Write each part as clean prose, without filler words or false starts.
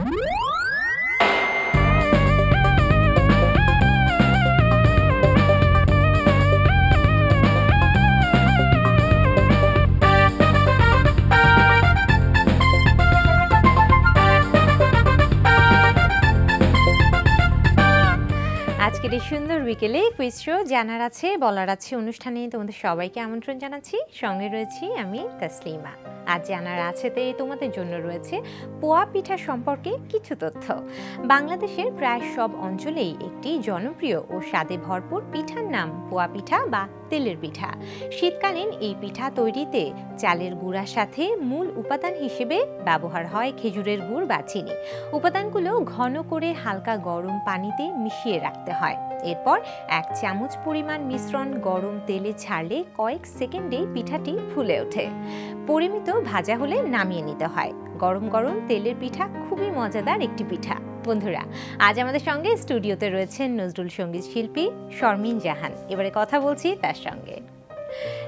আজকের এই সুন্দর বিকেলে কুইজ শো জানার আছে বলার আছে অনুষ্ঠানে তোমাদের সবাইকে আমন্ত্রণ জানাচ্ছি। সঙ্গে রয়েছি আমি তাসলিমা। আজ জানার আছেতে তোমাদের জন্য রয়েছে পোয়া পিঠা সম্পর্কে কিছু তথ্য। বাংলাদেশের প্রায় সব অঞ্চলেই একটি জনপ্রিয় ও স্বাদে ভরপুর পিঠার নাম পোয়া পিঠা বা তেলের পিঠা। শীতকালীন এই পিঠা তৈরিতে চালের গুঁড়ার সাথে মূল উপাদান হিসেবে ব্যবহার হয় খেজুরের গুড় বা চিনি। উপাদানগুলো ঘন করে হালকা গরম পানিতে মিশিয়ে রাখতে হয়। এরপর 1 চামচ পরিমাণ মিশ্রণ গরম তেলে ছাড়লে কয়েক সেকেন্ডেই পিঠাটি ফুলে ওঠে। পরিমিত ভাজা হলে নামিয়ে নিতে হয়। গরম গরম তেলের পিঠা খুবই মজাদার একটি পিঠা। বন্ধুরা, আজ আমাদের সঙ্গে স্টুডিওতে রয়েছেন নজরুল সঙ্গীত শিল্পী শর্মিন জাহান। এবারে কথা বলছি তার সঙ্গে।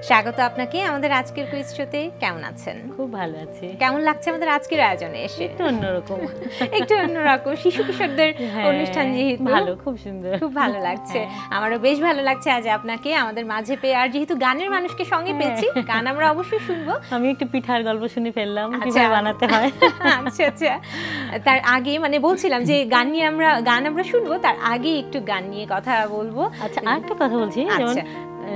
স্বাগত আপনাকে আমাদের আজকের কুইজ শোতে। কেমন আছেন? খুব ভালো আছি। কেমন লাগছে আমাদের আজকের আয়োজনে এসে? একটু অন্যরকম শিশু কিশোরদের অনুষ্ঠান, যেহেতু ভালো, খুব সুন্দর, খুব ভালো লাগছে। আমারও বেশ ভালো লাগছে আজ আপনাকে আমাদের মাঝে পেয়ে। আর যেহেতু গানের মানুষকে সঙ্গে পেয়েছি, গান আমরা অবশ্যই শুনবো। আমি একটু পিঠার গল্প শুনে ফেললাম, কিভাবে বানাতে হয়। আচ্ছা আচ্ছা, তার আগে মানে বলছিলাম যে গান আমরা শুনবো, তার আগে একটু গান নিয়ে কথা বলবো। আচ্ছা, আরেকটা কথা বলছি, যেমন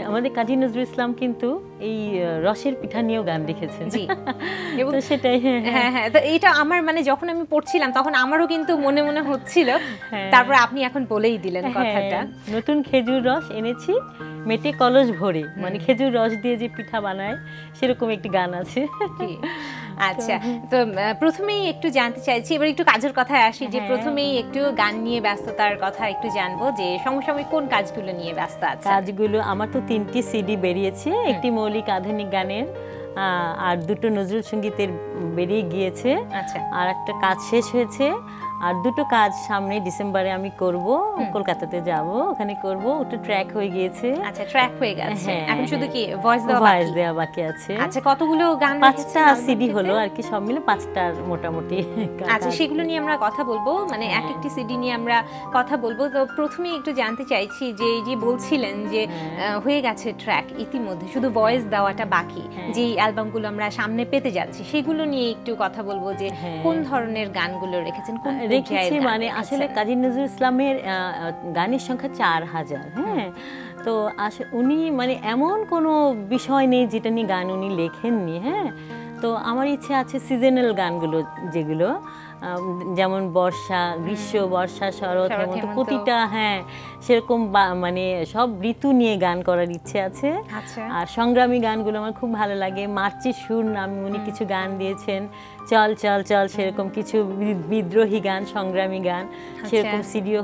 আমাদের কাজী নজরুল ইসলাম কিন্তু এই রসের পিঠা নিয়েও গান লিখেছেন। জি, এবং সেটাই। হ্যাঁ হ্যাঁ, তো এটা আমার মানে যখন আমি পড়ছিলাম তখন আমারও কিন্তু মনে মনে হচ্ছিল। তারপর আপনি এখন বলেই দিলেন কথাটা। নতুন খেজুর রস এনেছি মেটে কলস ভরে, মানে খেজুর রস দিয়ে যে পিঠা বানায় সেরকম একটি গান আছে। আচ্ছা, তো প্রথমেই একটু জানতে চাইছি, এবার একটু কাজের কথায় আসি, যে প্রথমেই একটু গান নিয়ে ব্যস্ততার কথা একটু জানবো, যে সমসাময়িক কোন কাজগুলো নিয়ে ব্যস্ত আছে? কাজগুলো আমার তো 3টি সিডি বেরিয়েছে, একটি মৌলিক আধুনিক গানের আর 2টো নজরুল সঙ্গীতের বেরিয়ে গিয়েছে। আচ্ছা, আর একটা কাজ শেষ হয়েছে, আর 2টো কাজ সামনে ডিসেম্বরে আমি করব, কলকাতাতে যাব, ওখানে করব। ওটা ট্র্যাক হয়ে গিয়েছে। আচ্ছা, ট্র্যাক হয়ে গেছে, এখন শুধু কি ভয়েস দেওয়া বাকি আছে। আচ্ছা, কতগুলো গান? 5টা সিডি হলো আর কি, সব মিলে 5টার মোটামুটি। আচ্ছা, সেগুলো নিয়ে আমরা কথা বলবো, মানে এক একটি সিডি নিয়ে আমরা কথা বলবো। তো প্রথমেই একটু জানতে চাইছি যে এই যে বলছিলেন যে হয়ে গেছে ট্র্যাক ইতিমধ্যে, শুধু ভয়েস দেওয়াটা বাকি, যে অ্যালবামগুলো আমরা সামনে পেতে যাচ্ছি সেগুলো নিয়ে একটু কথা বলবো, যে কোন ধরনের গানগুলো রেখেছেন, কোন রেখেছি। মানে আসলে কাজী নজরুল ইসলামের গানের সংখ্যা 4000। হ্যাঁ, তো উনি মানে এমন কোনো বিষয় নেই যেটা নিয়ে গান উনি লেখেননি। হ্যাঁ, তো আমার ইচ্ছে আছে সিজনাল গানগুলো, যেগুলো যেমন বর্ষা, গ্রীষ্ম, বর্ষা, শরৎ, হেমন্ত, প্রতিটা সেরকম মানে সব ঋতু নিয়ে গান করার ইচ্ছে আছে। আর সংগ্রামী গানগুলো আমার খুব ভালো লাগে। মার্চের সুর নামে উনি কিছু গান দিয়েছেন, চল চল চল, সেরকম কিছু বিদ্রোহী গান, সংগ্রামী গান, সেরকম সিডিও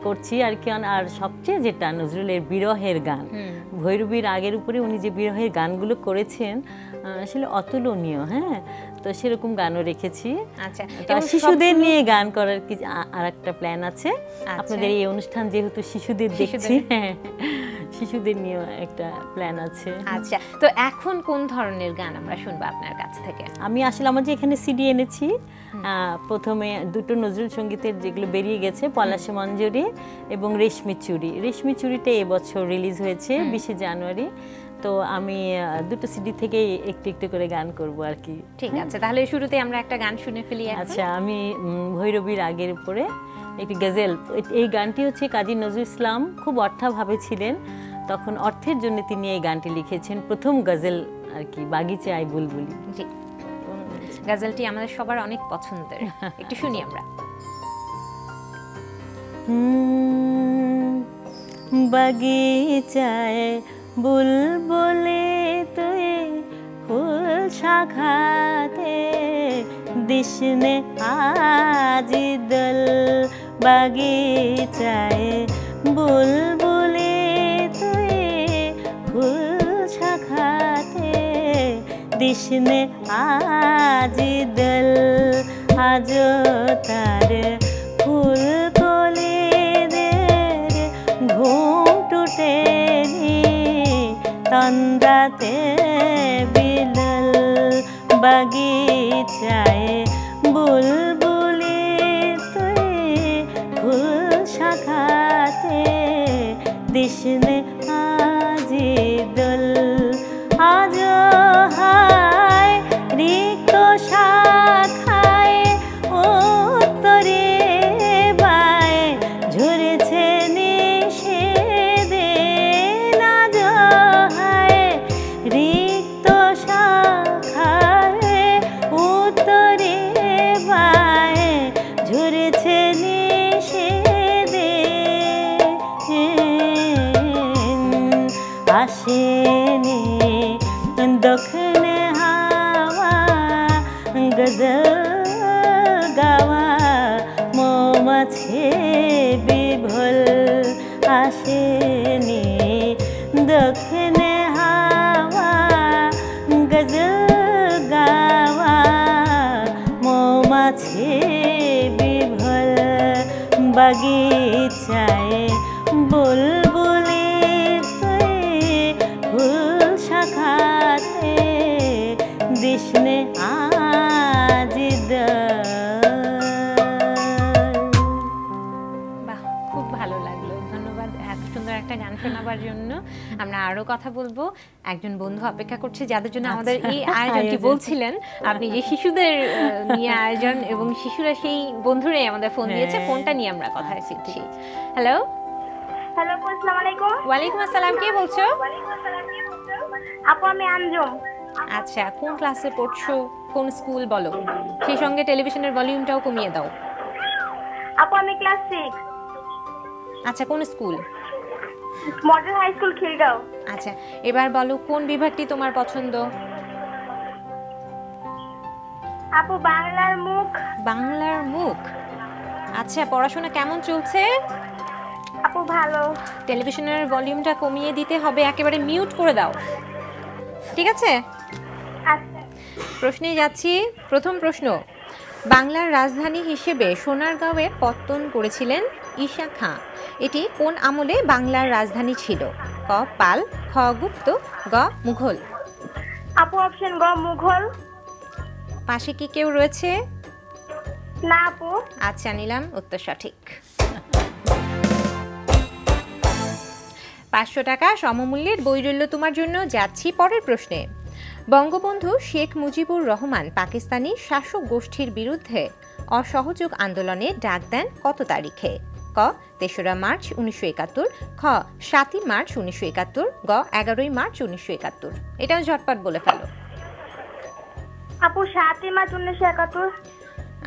করছি আর কি। আর সবচেয়ে যেটা নজরুলের বিরহের গান, ভৈরবীর আগের উপরে উনি যে বিরহের গানগুলো করেছেন আসলে অতুলনীয়। হ্যাঁ, তো সেরকম গানও রেখেছি। আচ্ছা, শিশুদের নিয়ে গান করার কি আর একটা প্ল্যান আছে। আপনাদের এই অনুষ্ঠান যেহেতু শিশুদের দেখছি, শিশুদের নিয়ে একটা প্ল্যান আছে। আচ্ছা, তো এখন কোন ধরনের গান আমরা শুনবো আপনার কাছ থেকে? আমি আসলে আমার যে এখানে সিডি এনেছি, প্রথমে 2টো নজরুল সঙ্গীতের যেগুলো বেরিয়ে গেছে, পলাশে মঞ্জরি এবং রেশমি চুড়ি। রেশমি চুড়িটা এবছর রিলিজ হয়েছে 20শে জানুয়ারি। তো আমি 2টো সিডি থেকে একটু একটু করে গান করব আর কি। ঠিক আছে, তাহলে শুরুতে আমরা একটা গান শুনে ফেলি। আচ্ছা, আমি ভৈরবীর আগের উপরে একটি গজল। এই গানটি হচ্ছে কাজী নজরুল ইসলাম খুব অর্থাভাবে ছিলেন, তখন অর্থের জন্য তিনি এই গানটি লিখেছেন, প্রথম গজল আর কি, বাগিচায় বুলবুলি। জি, গজলটি আমাদের সবার অনেক পছন্দের, একটু শুনি আমরা। বাগিচায় বুলবুলি তুই ফুল শাখাতে দিশনে আজি দল, বাগিচায় বুলবুলি তুই ফুল শাখাতে দিশনে আজি দল, আজ তার ফুল কলিদের ঘুম টুটেনি তন্দ্রাতে বিলল, বাগিচায় বুলবুলি দিশনে আজি দোল আজ হায় রিক্ত শাখায় উত্তরে বায় ঝরেছে নিষেধে আজ হায় রিক্ত শাখায় উত্তরে বায় ঝরেছে নিষেধে আসেনি দক্ষিণে হাওয়া গজল গাওয়া মৌমাছি বিভোল আসেনি দক্ষিণে হাওয়া গজল গাওয়া মৌমাছি বিভোল বাগিচায় বুলবুলি ফুল শাখাতে দিশনে আজি বাহ, খুব ভালো লাগলো। ধন্যবাদ এত সুন্দর একটা গান শোনাবার জন্য। আমরা আরো কথা বলবো। একজন বন্ধু অপেক্ষা করছে যাদের জন্য আমাদের এই আয়োজনটি বলছিলেন আপনি যে শিশুদের নিয়ে আয়োজন এবং শিশুরা সেই বন্ধুরাই আমাদের ফোন দিয়েছে। ফোনটা নিয়ে আমরা কথা শিখছি। হ্যালো হ্যালো, আসসালামু আলাইকুম। ওয়ালাইকুম আসসালাম, কে বলছো? আপু আমি আঞ্জুম। আচ্ছা, কোন ক্লাসে পড়ছো, কোন স্কুল বলো, সেই সঙ্গে টেলিভিশনের ভলিউমটাও কমিয়ে দাও। আপু আমি ক্লাস 6। আচ্ছা, কোন school? Model high school Khilgaon. আচ্ছা, এবার বলো কোন বিভাগটি তোমার পছন্দ? আপু বাংলার মুখ। বাংলার মুখ। আচ্ছা, পড়াশোনা কেমন চলছে? আপু ভালো। টেলিভিশনের ভলিউমটা কমিয়ে দিতে হবে, একেবারে মিউট করে দাও, ঠিক আছে? আচ্ছা। প্রশ্নে যাচ্ছি। প্রথম প্রশ্ন, বাংলার রাজধানী হিসেবে সোনারগাঁওয়ের পত্তন করেছিলেন ঈশা খাঁ। এটি কোন আমলে বাংলার রাজধানী ছিল? ক পাল, খ গুপ্ত, গ মুঘল। আপু অপশন গ মুঘল। পাশে কি কেউ রয়েছে? না আপু। আচ্ছা, নিলাম উত্তর সঠিক। 500 টাকা সমমূল্যের বই রইল তোমার জন্য। যাচ্ছি পরের প্রশ্নে। বঙ্গবন্ধু শেখ মুজিবুর রহমান পাকিস্তানি শাসক গোষ্ঠীর বিরুদ্ধে অসহযোগ আন্দোলনে ডাক দেন কত তারিখে? ক 3রা মার্চ 1971, খ 7ই মার্চ 1971, গ 11ই মার্চ 1971। এটাও ঝটপট বলে ফেলো। আপু 7ই মার্চ 1971।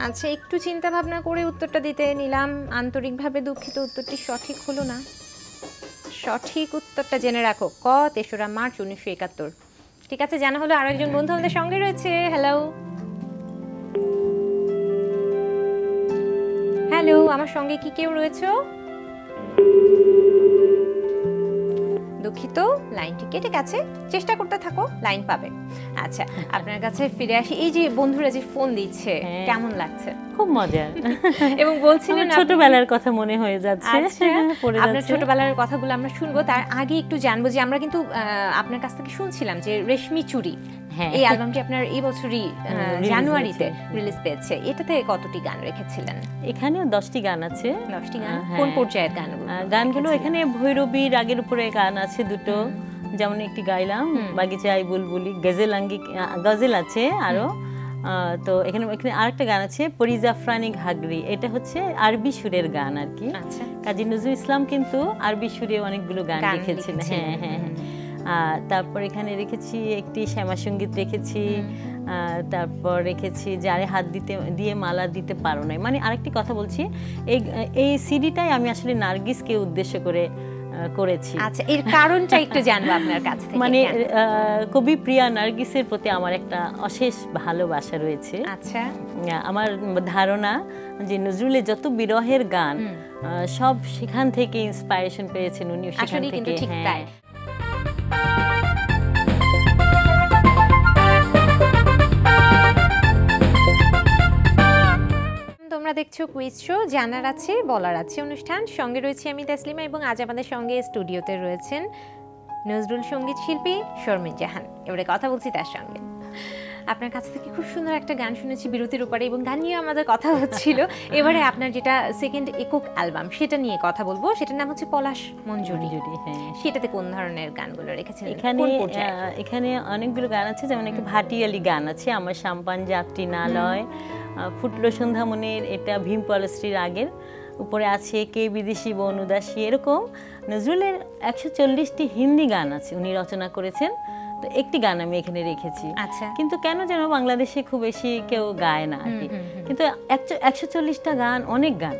আচ্ছা, একটু চিন্তা ভাবনা করে উত্তরটা দিতে নিলাম। আন্তরিকভাবে দুঃখিত, উত্তরটি সঠিক হলো না। সঠিক উত্তরটা জেনে রাখো, ক 3রা মার্চ 1971। ঠিক আছে, জানা হলো। আরো একজন বন্ধু আমাদের সঙ্গে রয়েছে। হ্যালো হ্যালো, আমার সঙ্গে কি কেউ রয়েছে? দুঃখিত, লাইনটি কেটে গেছে। চেষ্টা করতে থাকো, লাইন পাবে। আচ্ছা, আপনার কাছে ফিরে আসি। এই যে বন্ধুরা যে ফোন দিচ্ছে, কেমন লাগছে? খুব মজা। এবং বলছিলেন ছোটবেলার কথা মনে হয়ে যাচ্ছে। আপনার ছোটবেলার কথাগুলো আমরা শুনবো। তার আগে একটু জানবো যে আমরা কিন্তু আপনার কাছ থেকে শুনছিলাম যে রেশমি চুড়ি, এই অ্যালবামটি আপনার এই বছরই জানুয়ারিতে রিলিজ পেয়েছে। এটাতে কতটি গান রেখেছিলেন? এখানে 10টি গান আছে। 10টি গান। কোন পর্যায়ের গান? গানগুলো এখানে ভৈরবী রাগের উপরে গান আছে দুটো, যেমন একটি গাইলাম বাগিচায় বুলবুলি, গজল আছে আরো। তো এখানে আরেকটা গান আছে পরিজাফরানি ঘাগরি, এটা হচ্ছে আরবি সুরের গান আর কি। কাজী নজরুল ইসলাম কিন্তু আরবি সুরে অনেকগুলো গান লিখেছেন। হ্যাঁ হ্যাঁ হ্যাঁ। তারপর এখানে রেখেছি একটি শ্যামা সঙ্গীত রেখেছি, তারপর রেখেছি যারে হাত দিয়ে মালা দিতে পারো না। মানে আরেকটি কথা বলছি, এই সিডিটাই আমি আসলে নার্গিসকে উদ্দেশ্য করে করেছি। আচ্ছা, এর কারণটা একটু জানবো আপনার কাছ থেকে। মানে কবি প্রিয়া নার্গিসের প্রতি আমার একটা অশেষ ভালোবাসা রয়েছে। আচ্ছা, আমার ধারণা যে নজরুলের যত বিরহের গান সব সেখান থেকে ইন্সপায়ারেশন পেয়েছেন উনি, সেখান থেকে। হ্যাঁ, তোমরা দেখছো কুইজ শো জানার আছে বলার আছে অনুষ্ঠান। সঙ্গে রয়েছে আমি তাসলিমা এবং আজ আমাদের সঙ্গে স্টুডিওতে রয়েছেন নজরুল সঙ্গীত শিল্পী শর্মিন জাহান। এবারে কথা বলছি তার সঙ্গে। আপনার কাছ থেকে খুব সুন্দর একটা গান শুনেছি বিরতির উপরে, এবং গান নিয়ে আমাদের কথা হচ্ছিল। এবারে আপনার যেটা সেকেন্ড একক অ্যালবাম সেটা নিয়ে কথা বলবো, সেটার নাম হচ্ছে পলাশ মঞ্জুরি। হ্যাঁ, সেটাতে কোন ধরনের গানগুলো রেখেছেন? এখানে অনেকগুলো গান আছে, যেমন একটা ভাটিয়ালি গান আছে, আমার সাম্পান যাত্রী নালয়, ফুটলো সন্ধ্যামণির, এটা ভীম পলশ্রীর আগের, উপরে আছে কে বিদেশি বন উদাসী। এরকম নজরুলের 140টি হিন্দি গান আছে উনি রচনা করেছেন, তো একটি গান আমি এখানে রেখেছি। আচ্ছা, কিন্তু কেন যেন বাংলাদেশে খুব বেশি কেউ গায় না আর কি, কিন্তু 140টা গান অনেক গান।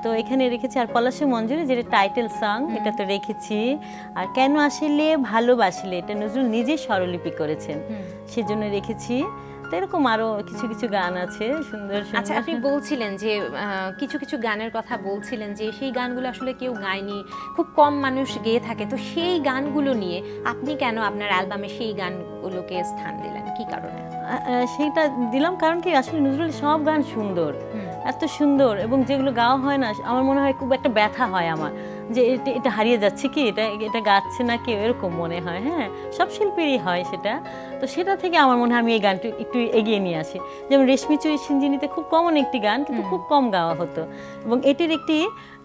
তো এখানে রেখেছি। আর পলাশে মঞ্জুরি যেটা টাইটেল সং, এটা তো রেখেছি। আর কেন আসলে ভালোবাসলে, এটা নজরুল নিজে স্বরলিপি করেছেন, সেজন্য রেখেছি। এরকম আরো কিছু কিছু গান আছে সুন্দর। আচ্ছা, আপনি বলছিলেন যে কিছু কিছু গানের কথা বলছিলেন যে সেই গানগুলো আসলে কেউ গায়নি, খুব কম মানুষ গেয়ে থাকে, তো সেই গানগুলো নিয়ে আপনি কেন আপনার অ্যালবামে সেই গানগুলোকে স্থান দিলেন, কি কারণে? সেইটা দিলাম কারণ কি, আসলে নজরুলের সব গান সুন্দর, এত সুন্দর, এবং যেগুলো গাওয়া হয় না আমার মনে হয় খুব একটা ব্যথা হয় আমার, যে এটা হারিয়ে যাচ্ছে কি, এটা গাচ্ছে না কেউ, এরকম মনে হয়। হ্যাঁ, সব শিল্পীরই হয় সেটা। তো সেটা থেকে আমার মনে হয় আমি এই গানটা একটু এগিয়ে নিয়ে আসি। যেমন রেশমি চুরি সিঞ্জিনিতে খুব কমন একটি গান, কিন্তু খুব কম গাওয়া হতো, এবং এটির একটি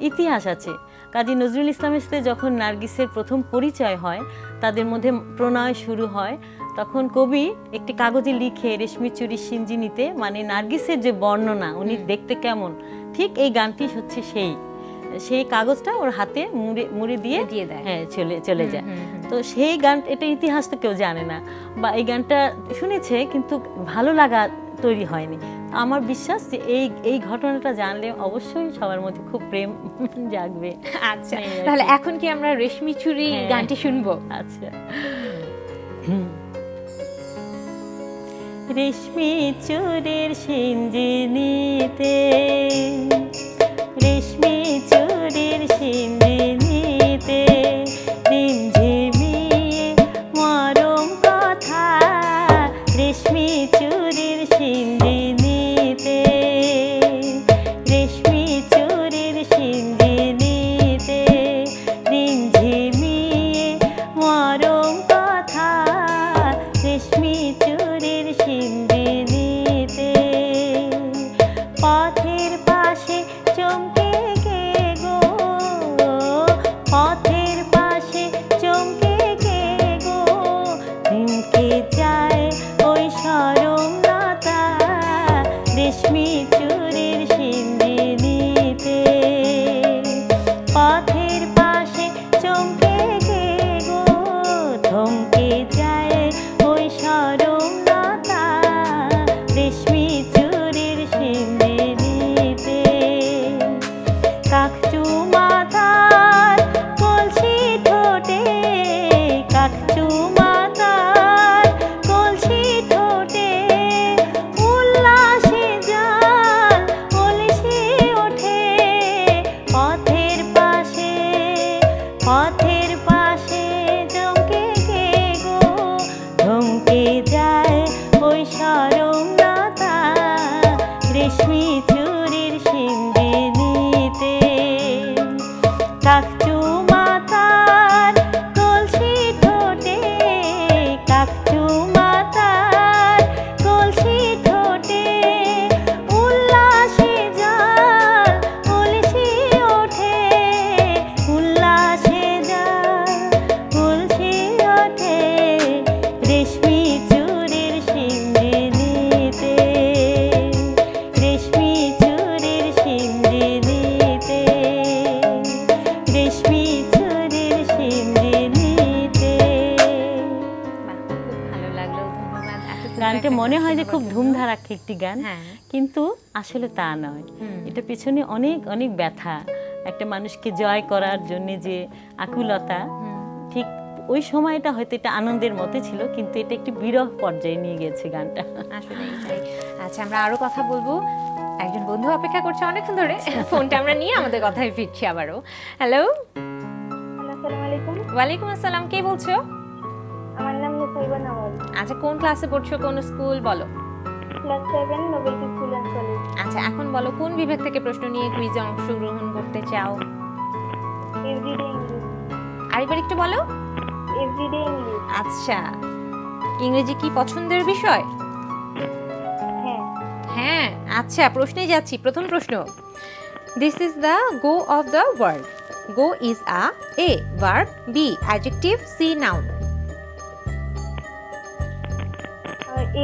ইতিহাস আছে। কাজী নজরুল ইসলামের সাথে যখন নার্গিসের প্রথম পরিচয় হয়, তাদের মধ্যে প্রণয় শুরু হয়, তখন কবি একটি কাগজে লিখে রেশমি চুরি সিঞ্জিনিতে, মানে নার্গিসের যে বর্ণনা, উনি দেখতে কেমন, ঠিক এই গানটি হচ্ছে সেই কাগজটা ওর হাতে মুড়ে দিয়ে দেয়, হ্যাঁ, চলে যায়। তো সেই গান, এটা ইতিহাস তো কেউ জানে না, বা এই গানটা শুনেছে কিন্তু ভালো লাগা তৈরি হয়নি। আমার বিশ্বাস যে এই ঘটনাটা জানলে অবশ্যই সবার মধ্যে খুব প্রেম জাগবে। আচ্ছা, তাহলে এখন কি আমরা রেশমি চুরি গানটি শুনবো? আচ্ছা, রেশমি চুরির সিঞ্জিনিতে, রেশমি চুরির সিঞ্জিনিতে, রিমঝিমিয়ে মরম কথা, রেশমি চুরির সিঞ্জিনিতে, রেশমি চুরির সিঞ্জিনিতে, রিমঝিমিয়ে মরম কথা, রেশমি চুরির সিঞ্জিনিতে, পথের পাশে চমকে কে গো, পথের পাশে চমকে কে গো, থমকে যায় ওই সরম লতা, রেশমি চুরির সিঞ্জিনিতে, পথের পাশে চমকে কে গো, থমকে যায় ওই সরম লতা, রেশমি চুরির সিঞ্জিনিতে, কাকচু মাথার কলসি ঠোঁটে, কাকচু মাথার কলসি ঠোঁটে, উল্লাসে জাল কলসি ওঠে, পথের পাশে চমকে কে গো, ধমকে যায় ওই সরম লতা, রেশমি চুরির সিঞ্জিনিতে, কাকচু মাথার কলসি ঠোঁটে, কাকচু মাথার কলসি ঠোঁটে, উল্লাসে জাল কলসি ওঠে, উল্লাসে জাল কলসি ওঠে, রেশমি চুরির সিঞ্জিনিতে, রেশমি চুরির সিঞ্জিনিতে, রেশমি চুরির সিঞ্জিনিতে। খুব ভালো লাগলো, ধন্যবাদ। গানটা মনে হয় যে খুব ধুমধারাক্ষ একটি গান, কিন্তু আসলে তা নয়। এটা পেছনে অনেক অনেক ব্যথা, একটা মানুষকে জয় করার জন্য যে আকুলতা, ঠিক ওই সময়টা হয়তো এটা আনন্দের মতে ছিল, কিন্তু এটা একটি বিরহ পর্যায়ে নিয়ে গেছে গানটা। আসলে আচ্ছা, আমরা আরো কথা বলবো। একজন বন্ধু অপেক্ষা করছে অনেকক্ষণ ধরে, ফোনটা আমরা নিয়ে আমাদের কথায় ফিরছি আবারও। হ্যালো, আসসালামু আলাইকুম। ওয়ালাইকুম আসসালাম, কে বলছো? আমার নাম নুসাইবা নওয়াজ। আচ্ছা, কোন ক্লাসে পড়ছো, কোন স্কুল বলো? ক্লাস 7, নোবেলটি স্কুল এন্ড কলেজ। আচ্ছা, এখন বলো কোন বিভাগ থেকে প্রশ্ন নিয়ে কুইজে অংশগ্রহণ করতে চাও? Everyday English. আরেকবার একটু বলো। Everyday English. আচ্ছা, ইংরেজি কি পছন্দের বিষয়? হ্যাঁ। হ্যাঁ, আচ্ছা প্রশ্নে যাচ্ছি। প্রথম প্রশ্ন, this is the go of the word. Go is A verb, B adjective, C noun.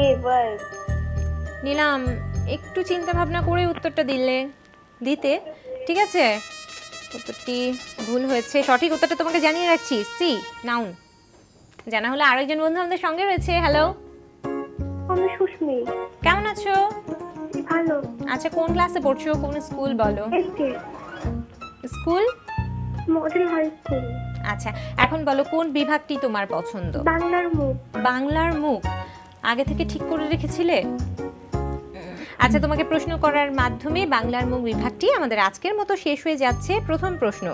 A verb. নিলাম, একটু চিন্তা ভাবনা করে উত্তরটা দিতে ঠিক আছে। উত্তরটি ভুল হয়েছে, সঠিক উত্তরটা তোমাকে জানিয়ে রাখছি, সি নাউন। জানা হলো আরেকজন বন্ধু আমাদের সঙ্গে রয়েছে। হ্যালো, আমি সুস্মি। কেমন আছো? ভালো। আচ্ছা, কোন ক্লাসে পড়ছো, কোন স্কুল বলো? স্কুল? Model high school. আচ্ছা, এখন বলো কোন বিভাগটি তোমার পছন্দ? বাংলার মুখ। বাংলার মুখ আগে থেকে ঠিক করে রেখেছিলে? আচ্ছা, তোমাকে প্রশ্ন করার মাধ্যমে বাংলার মুখ বিভাগটি আমাদের আজকের মতো শেষ হয়ে যাচ্ছে। প্রথম প্রশ্ন,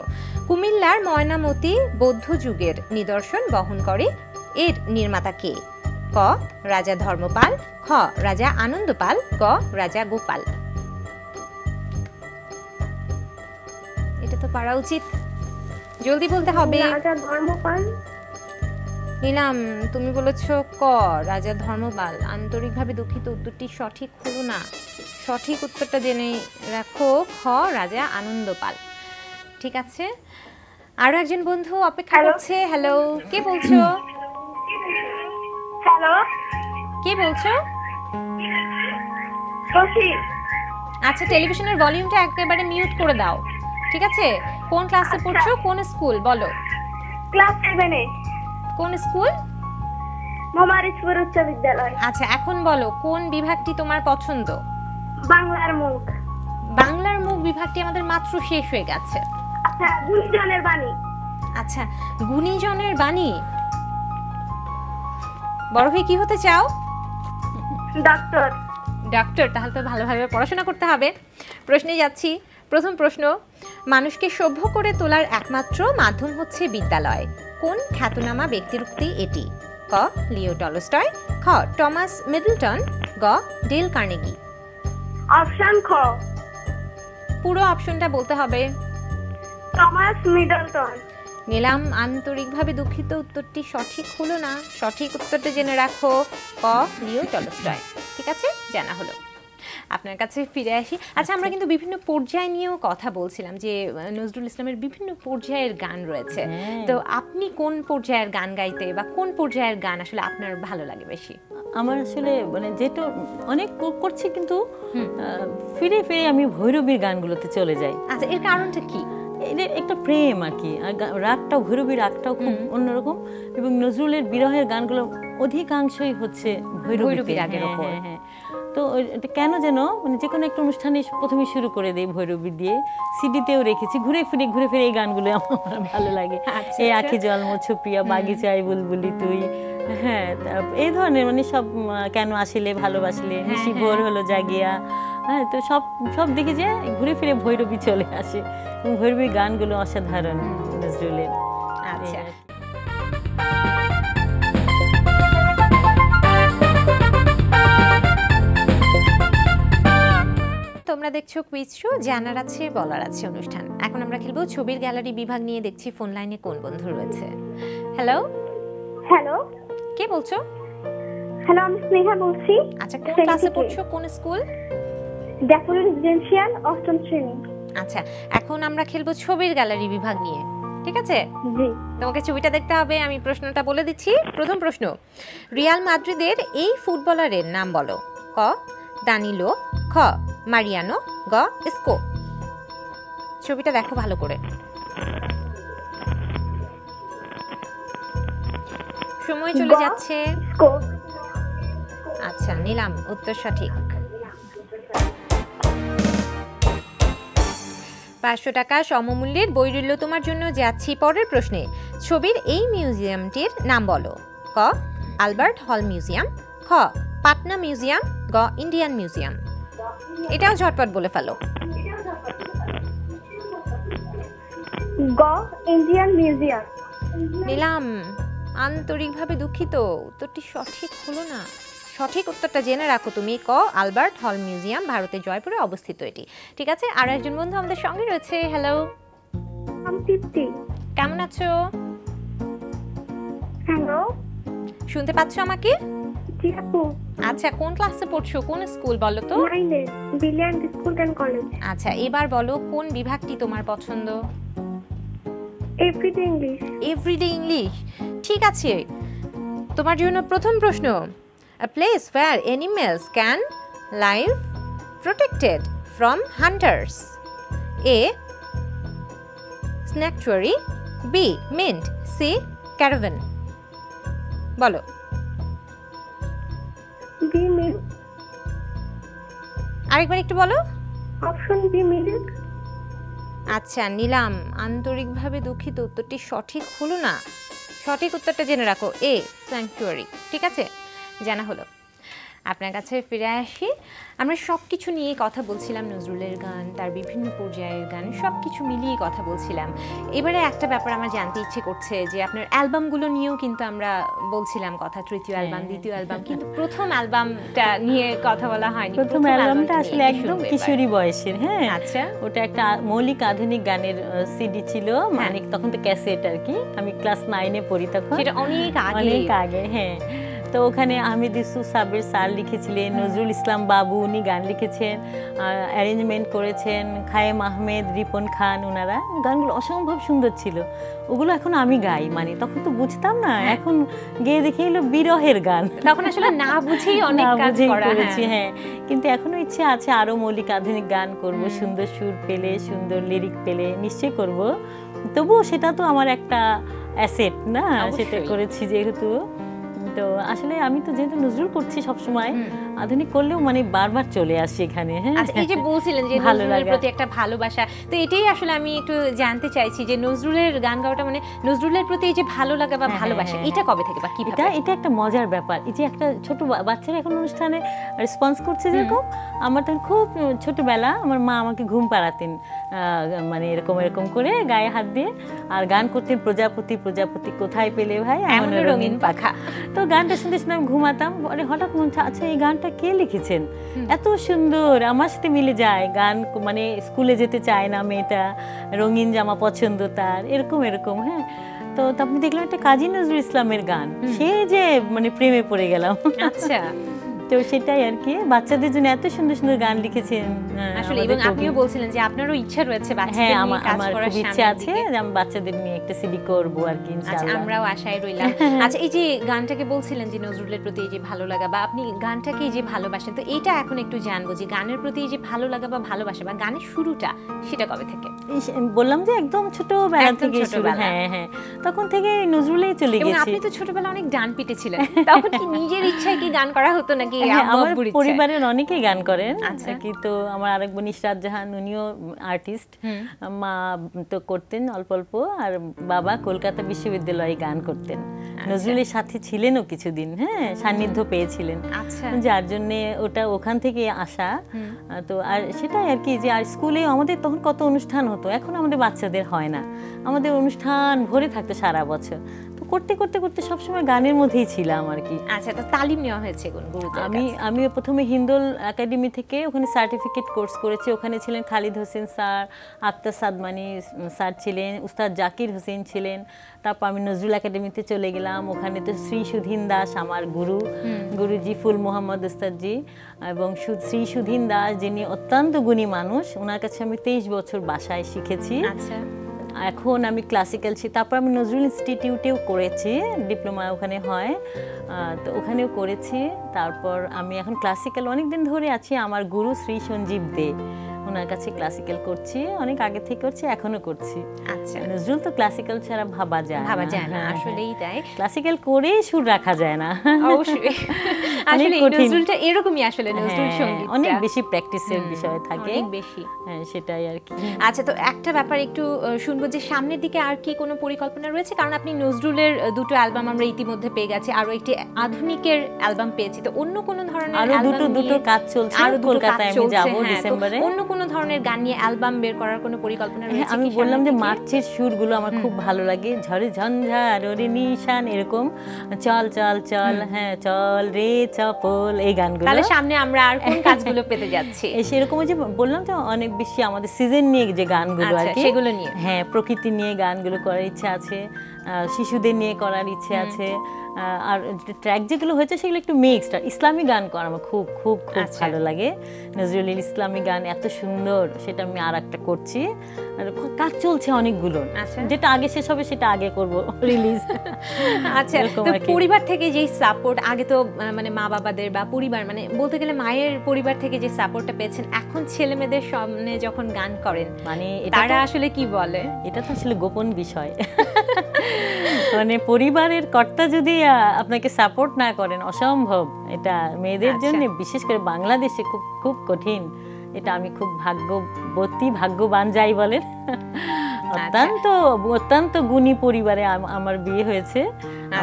কুমিল্লার ময়নামতি বৌদ্ধ যুগের নিদর্শন বহন করে, এর নির্মাতা কে? ক রাজা ধর্মপাল, খ রাজা আনন্দপাল, গ রাজা গোপাল। এটা তো পারা উচিত, জলদি বলতে হবে। রাজা ধর্মপাল। নিলাম, তুমি বলেছো ক রাজা ধর্মপাল। আন্তরিকভাবে দুঃখিত, উত্তরটি সঠিক হলো না। সঠিক উত্তরটা জেনে রাখো, খ রাজা আনন্দপাল। ঠিক আছে, আরো একজন বন্ধু অপেক্ষা করছে। হ্যালো, কে বলছো? হ্যালো, কে বলছো? রশি। আচ্ছা, টেলিভিশনের ভলিউমটা একেবারে মিউট করে দাও, ঠিক আছে? কোন ক্লাসে পড়ছো, কোন স্কুল বলো? ক্লাস 7 এ। কোন স্কুল? মোমারিসপুর উচ্চ বিদ্যালয়। আচ্ছা, এখন বলো কোন বিভাগটি তোমার পছন্দ? বাংলার মুখ। বাংলার মুখ বিভাগটি আমাদের মাত্র শেষ হয়ে গেছে। আচ্ছা, গুণীজনের বাণী। আচ্ছা, গুণীজনের বাণী। বড় হয়ে কি হতে চাও? ডক্টর। ডক্টর, তাহলে তো ভালোভাবে পড়াশোনা করতে হবে। প্রশ্নে যাচ্ছি। প্রথম প্রশ্ন, মানুষকে সভ্য করে তোলার একমাত্র মাধ্যম হচ্ছে বিদ্যালয়। কোন খ্যাতনামা ব্যক্তির উক্তি এটি? ক লিও টলস্টয়, খ টমাস মিডলটন, গ ডেল কার্নেগি। অপশন খ। পুরো অপশনটা বলতে হবে। Thomas Middleton. নিলাম, আন্তরিকভাবে দুঃখিত, উত্তরটি সঠিক হলো না। সঠিক উত্তরটা জেনে রাখো, ক লিও টলস্টয়। ঠিক আছে, জানা হলো। আপনার কাছে ফিরে আসি। আচ্ছা, আমরা কিন্তু বিভিন্ন পর্যায় নিয়েও কথা বলছিলাম, যে নজরুল ইসলামের বিভিন্ন পর্যায়ের গান রয়েছে। তো আপনি কোন পর্যায়ের গান গাইতে, বা কোন পর্যায়ের গান আসলে আপনার ভালো লাগে বেশি? আমার আসলে মানে যেটা অনেক করছি, কিন্তু ফিরে ফিরে আমি ভৈরবীর গানগুলোতে চলে যাই। আচ্ছা, এর কারণটা কি? এদের একটা প্রেম আর কি, আর রাগটাও, ভৈরবীর রাগটাও খুব অন্যরকম, এবং নজরুলের বিরহের গানগুলো অধিকাংশই হচ্ছে ভৈরবী রাগের উপর। হ্যাঁ, তো এটা কেন যেন মানে যে কোনো একটা অনুষ্ঠানে প্রথমে শুরু করে দেই ভৈরবী দিয়ে। সিডিতেও রেখেছি, ঘুরে ফিরে এই গানগুলো আমার ভালো লাগে। এই আখি জলমছ প্রিয়া, বাগিচায় বুলবুলি তুই, হ্যাঁ, এই ধরনের মানে সব, কেন আসিলে ভালোবাসলে, নিশি ভোর হলো জাগিয়া, হ্যাঁ, তো সব দেখে যে ঘুরে ফিরে ভৈরবী চলে আসে, এবং ভৈরবীর গানগুলো অসাধারণ নজরুলের। আচ্ছা, তোমরা দেখছো কুইজ শো জানার আছে বলার আছে অনুষ্ঠান। এখন আমরা খেলবো ছবির গ্যালারি বিভাগ নিয়ে। দেখছি ফোন লাইনে কোন বন্ধু রয়েছে। হ্যালো। হ্যালো, কে বলছো? হ্যালো, আমি স্নেহা বলছি। আচ্ছা, কোন ক্লাসে পড়ছো, কোন স্কুল? ড্যাফোডিল রেসিডেন্সিয়াল, 8ম শ্রেণী। আচ্ছা, এখন আমরা খেলবো ছবির গ্যালারি বিভাগ নিয়ে, ঠিক আছে? জি। তোমাকে ছবিটা দেখতে হবে, আমি প্রশ্নটা বলে দিচ্ছি। প্রথম প্রশ্ন, রিয়াল মাদ্রিদের এই ফুটবলারের নাম বলো। ক দানিলো, খ মারিয়ানো, গ ইস্কো। ছবিটা দেখো ভালো করে। সময় চলে যাচ্ছে। আচ্ছা, নিলাম, উত্তর সঠিক। 500 টাকা সমমূল্যের বই রইল তোমার জন্য। যাচ্ছি পরের প্রশ্নে। ছবির এই মিউজিয়ামটির নাম বলো। ক আলবার্ট হল মিউজিয়াম, খ পাটনা মিউজিয়াম, গ ইন্ডিয়ান মিউজিয়াম। এটাও ঝটপট বলে ফেলো। গ ইন্ডিয়ান মিউজিয়াম। নিলাম, আন্তরিকভাবে দুঃখিত, উত্তরটি সঠিক হলো না। সঠিক উত্তরটা জেনে রাখো তুমি, ক আলবার্ট হল মিউজিয়াম, ভারতের জয়পুরে অবস্থিত এটি। ঠিক আছে, আর একজন বন্ধু আমাদের সঙ্গে রয়েছে। হ্যালো, আমি তৃপ্তি। কেমন আছো? হ্যালো। শুনতে পাচ্ছ আমাকে? জি আপু। আচ্ছা, কোন ক্লাসে পড়ছো, কোন স্কুল বলো তো? 9 ব্রিলিয়ান্ট স্কুল এন্ড কলেজ। আচ্ছা, এবার বলো কোন বিভাগটি তোমার পছন্দ? Everyday English. এভরিডে ইংলিশ, ঠিক আছে। তোমার জন্য প্রথম প্রশ্ন, a place where animals can live protected from hunters. A, sanctuary. B, mint. C, caravan. বলো। B milk. আরেকবার একটু বলো। Option B milk. আচ্ছা, নিলাম, আন্তরিকভাবে দুঃখিত, উত্তরটি সঠিক হলো না। সঠিক উত্তরটা জেনে রাখো, এ, স্যাংচুয়ারি। ঠিক আছে, জানা হলো। আপনার কাছে ফিরে আসি। আমরা সব কিছু নিয়ে কথা বলছিলাম, নজরুলের গান, তার বিভিন্ন পর্যায়ের গান, সব কিছু মিলিয়ে কথা বলছিলাম। এবারে একটা ব্যাপার আমার জানতে ইচ্ছে করছে যে আপনার অ্যালবামগুলো নিয়েও কিন্তু আমরা বলছিলাম কথা, তৃতীয় অ্যালবাম, দ্বিতীয় অ্যালবাম, কিন্তু প্রথম অ্যালবামটা নিয়ে কথা বলা হয়নি। প্রথম অ্যালবামটা আসলে একদম কিশোরী বয়সের। হ্যাঁ, আচ্ছা, ওটা একটা মৌলিক আধুনিক গানের সিডি ছিল, মানে তখন তো ক্যাসেট আর কি। আমি ক্লাস 9-এ পড়ি তখন, সেটা অনেক আগে। হ্যাঁ, তো ওখানে আহমেদ ইউসুফ সাবের স্যার লিখেছিলেন, নজরুল ইসলাম বাবু উনি গান লিখেছেন, অ্যারেঞ্জমেন্ট করেছেন খায়েম আহমেদ, রিপন খান, ওনারা। গানগুলো অসম্ভব সুন্দর ছিল। ওগুলো এখন আমি গাই, মানে তখন তো বুঝতাম না, এখন গেয়ে দেখে এলো বিরহের গান। তখন আসলে না বুঝেই অনেক কাজ করেছি। হ্যাঁ, কিন্তু এখনো ইচ্ছে আছে আরো মৌলিক আধুনিক গান করব, সুন্দর সুর পেলে, সুন্দর লিরিক পেলে নিশ্চয়ই করব। তবুও সেটা তো আমার একটা অ্যাসেট না, সেটা করেছি যেহেতু। তো আসলে আমি তো যেহেতু নজরুল করছি সব সময়, আধুনিক করলেও মানে বারবার চলে আসি এখানে। হ্যাঁ, আচ্ছা, এই যে বলছিলেন যে নজরুলের প্রতি একটা ভালোবাসা, তো এটাই আসলে আমি একটু জানতে চাইছি যে নজরুলের গান গাওয়াটা মানে নজরুলের প্রতি এই যে ভালো লাগা বা ভালোবাসা, এটা কবে থেকে বা কিভাবে? এটা একটা মজার ব্যাপার। এই যে একটা ছোট বাচ্চারা এখন অনুষ্ঠানে রেসপন্স করছে, যেরকম আমার তখন খুব ছোটবেলা আমার মা আমাকে ঘুম পাড়াতেন, মানে এরকম এরকম করে গায়ে হাত দিয়ে, আর গান করতেন, প্রজাপতি প্রজাপতি কোথায় পেলে ভাই এমন রঙিন পাখা। তো গানটা শুনতে শুনতে আমি ঘুমাতাম। পরে হঠাৎ মনে হচ্ছে, আচ্ছা এই গানটা কে লিখেছেন, এত সুন্দর, আমার সাথে মিলে যায়। গান মানে স্কুলে যেতে চায় না মেয়েটা, রঙিন জামা পছন্দ তার, এরকম এরকম। হ্যাঁ, তো তারপর দেখলাম একটা কাজী নজরুল ইসলামের গান, সে যে মানে প্রেমে পড়ে গেলাম। আচ্ছা, তো সেটাই আর কি, বাচ্চাদের জন্য এত সুন্দর সুন্দর গান লিখেছেন আসলে। এবং আপনিও বলছিলেন যে আপনারও ইচ্ছা রয়েছে বাচ্চাদের নিয়ে কাজ করার, খুব ইচ্ছা আছে যে আমি বাচ্চাদের নিয়ে একটা সিডি করব আর কি, ইনশাআল্লাহ। আচ্ছা, আমরাও আশায় রইলাম। আচ্ছা, এই যে গানটাকে বলছিলেন যে নজরুলের প্রতি এই যে ভালো লাগা বা আপনি গানটাকে যে ভালোবাসেন, তো এটা এখন একটু জানবো যে গানের প্রতি এই যে ভালো লাগা বা ভালোবাসা বা গানের শুরুটা সেটা কবে থেকে? বললাম যে একদম ছোটবেলা থেকে শুরু। হ্যাঁ হ্যাঁ, তখন থেকে নজরুলেই চলে গেছি। এবং আপনি তো ছোটবেলা অনেক গান পিটেছিলেন, তখন কি নিজের ইচ্ছায় কি গান করা হতো নাকি আমার পরিবারের অনেকেই গান করেন? আচ্ছা, কিন্তু আমার আরেক বোন ইশরাত জাহান, উনিও আর্টিস্ট, মা তো করতেন অল্প অল্প, আর বাবা কলকাতা বিশ্ববিদ্যালয়ে গান করতেন, নজরুলের সাথে ছিলেনও কিছুদিন। হ্যাঁ, সান্নিধ্য পেয়েছিলেন, যার জন্য ওটা ওখান থেকে আসা। তো আর সেটাই আর কি, যে আর স্কুলে আমাদের তখন কত অনুষ্ঠান হতো, এখন আমাদের বাচ্চাদের হয় না। আমাদের অনুষ্ঠান ভরে থাকতো সারা বছর, করতে করতে করতে সবসময় গানের মধ্যেই ছিলাম আর কি। আচ্ছা, তো তালিম নেওয়া হয়েছে কোন গুরুদের কাছে? আমি প্রথমে হিন্দোল একাডেমি থেকে ওখানে সার্টিফিকেট কোর্স করেছি। ওখানে ছিলেন খালিদ হোসেন স্যার, আক্তার সাদমানি স্যার ছিলেন, উস্তাদ জাকির হোসেন ছিলেন। তারপর আমি নজরুল একাডেমিতে চলে গেলাম, ওখানে তো শ্রী সুধীন দাস আমার গুরুজি ফুল মোহাম্মদ উস্তাদজি, এবং শ্রী সুধীন দাস যিনি অত্যন্ত গুণী মানুষ, ওনার কাছে আমি 23 বছর বাসায় শিখেছি। আচ্ছা, এখন আমি ক্লাসিক্যাল শিখি। তারপর আমি নজরুল ইনস্টিটিউটেও করেছি, ডিপ্লোমা ওখানে হয়, তো ওখানেও করেছি। তারপর আমি এখন ক্লাসিক্যাল অনেকদিন ধরে আছি, আমার গুরু শ্রী সঞ্জীব দে, ওনার কাছে ক্লাসিক্যাল করছি, অনেক আগে থেকে করছি, এখনো করছি। আচ্ছা, নজরুল তো ক্লাসিক্যাল ছাড়া ভাবা যায় না, আসলেই তাই। ক্লাসিক্যাল করে সুর রাখা যায় না, অবশ্যই। আসলে নজরুলটা এরকমই, আসলে নজরুল সঙ্গীত অনেক বেশি প্র্যাকটিসের বিষয় থাকে, অনেক বেশি। হ্যাঁ, সেটাই আর কি। আচ্ছা, তো একটা ব্যাপার একটু শুনবো যে সামনের দিকে আর কি কোনো পরিকল্পনা রয়েছে? কারণ আপনি নজরুলের 2টো অ্যালবাম আমরা ইতিমধ্যে পেয়ে গেছি, আরো একটি আধুনিকের অ্যালবাম পেয়েছি, তো অন্য কোনো ধরনের আরো দুটো কাজ চলছে, কলকাতায় আমি যাব ডিসেম্বরে। অন্য কোনো ধরনের গান নিয়ে অ্যালবাম বের করার কোনো পরিকল্পনা রয়েছে? আমি বললাম যে মার্চের সুরগুলো আমার খুব ভালো লাগে, ঝড়ে ঝঞ্ঝার ওরে নিশান, এরকম চল চল চল, হ্যাঁ চল রে চপল, এই গানগুলো। তাহলে সামনে আমরা আর কোন কাজগুলো পেতে যাচ্ছি? সেরকম যে বললাম তো অনেক বেশি আমাদের সিজন নিয়ে যে গানগুলো আর কি, সেগুলো নিয়ে, হ্যাঁ প্রকৃতি নিয়ে গানগুলো করার ইচ্ছা আছে, শিশুদের নিয়ে করার ইচ্ছে আছে, আর ট্র্যাক যেগুলো হয়েছে সেগুলো একটু মিক্সড। আর ইসলামী গান করা আমার খুব খুব খুব ভালো লাগে। নজরুল ইসলামী গান এত সুন্দর, সেটা আমি আর একটা করছি। আর কাজ চলছে অনেকগুলো, যেটা আগে শেষ হবে সেটা আগে করব রিলিজ। আচ্ছা, তো পরিবার থেকে যে সাপোর্ট, আগে তো মানে মা বাবাদের বা পরিবার, মানে বলতে গেলে মায়ের পরিবার থেকে যে সাপোর্টটা পেয়েছেন, এখন ছেলে মেয়েদের সামনে যখন গান করেন মানে তারা আসলে কি বলে? এটা তো আসলে গোপন বিষয়। মানে পরিবারের কর্তা যদি আপনাকে সাপোর্ট না করেন, অসম্ভব। এটা মেয়েদের জন্য, বিশেষ করে বাংলাদেশে খুব খুব কঠিন। এটা আমি খুব ভাগ্যবতী, ভাগ্যবান যাই বলেন। অত্যন্ত অত্যন্ত গুণী পরিবারে আমার বিয়ে হয়েছে।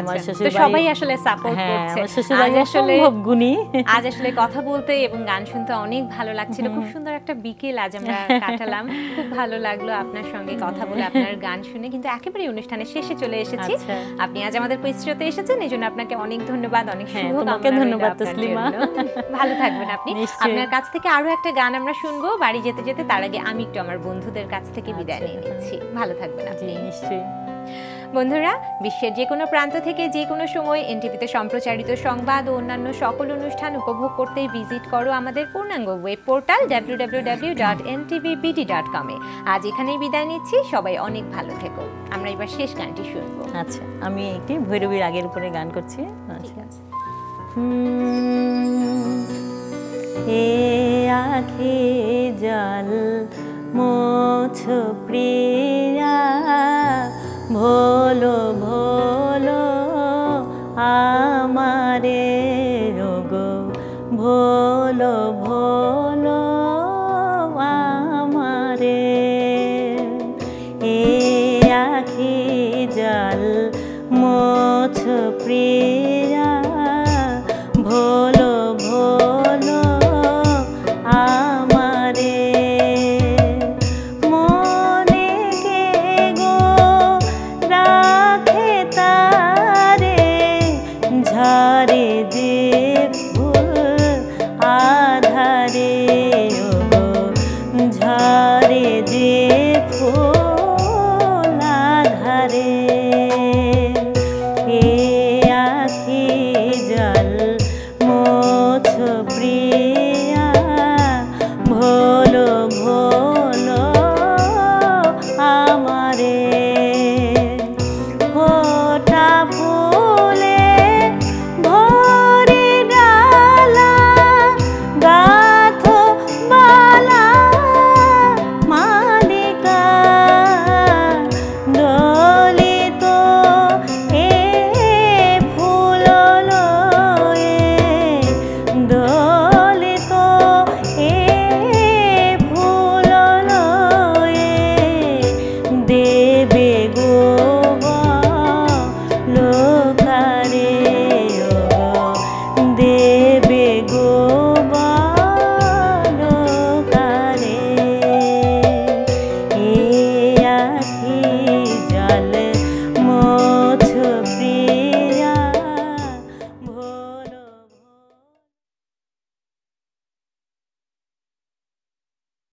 আমার শ্বশুর সবাই আসলে সাপোর্ট করছে। আমার শ্বশুর বাড়ি আসলে খুব গুণী। আজ আসলে কথা বলতে এবং গান শুনতে অনেক ভালো লাগছিল। খুব সুন্দর একটা বিকেল আজ আমরা কাটালাম। খুব ভালো লাগলো আপনার সঙ্গে কথা বলে, আপনার গান শুনে। কিন্তু একেবারে অনুষ্ঠানের শেষে চলে এসেছি। আপনি আজ আমাদের কুইজশোতে এসেছেন, এজন্য আপনাকে অনেক ধন্যবাদ, অনেক শুভকামনা। ধন্যবাদ তসলিমা, ভালো থাকবেন আপনি। আপনার কাছ থেকে আরো একটা গান আমরা শুনবো বাড়ি যেতে যেতে। তার আগে আমি একটু আমার বন্ধুদের কাছ থেকে বিদায় নিয়ে নিচ্ছি। ভালো থাকবেন আপনি। নিশ্চয়ই। বন্ধুরা, বিশ্বের যে কোনো প্রান্ত থেকে যে কোনো সময় এনটিভিতে সম্প্রচারিত সংবাদ ও অন্যান্য সকল অনুষ্ঠান উপভোগ করতে ভিজিট করো আমাদের পূর্ণাঙ্গ ওয়েব পোর্টাল www.ntvbd.com এ। আজ এখানেই বিদায় নিচ্ছি, সবাই অনেক ভালো থেকো। আমরা এবার শেষ গানটি শুনবো। আচ্ছা, আমি একটি ভৈরবীর আগের উপরে গান করছি। ঠিক আছে। এ আঁখি জল মোছো প্রিয়া, ভোলো ভোলো আমারে রোগো, ভোলো ভোলো আমারে। এ আঁখি জল মোছো প্রিয়া, ভোলো ভোলো আমারে। মনে কে গো রাখে তারে, ঝরে যে ফুল আধারে।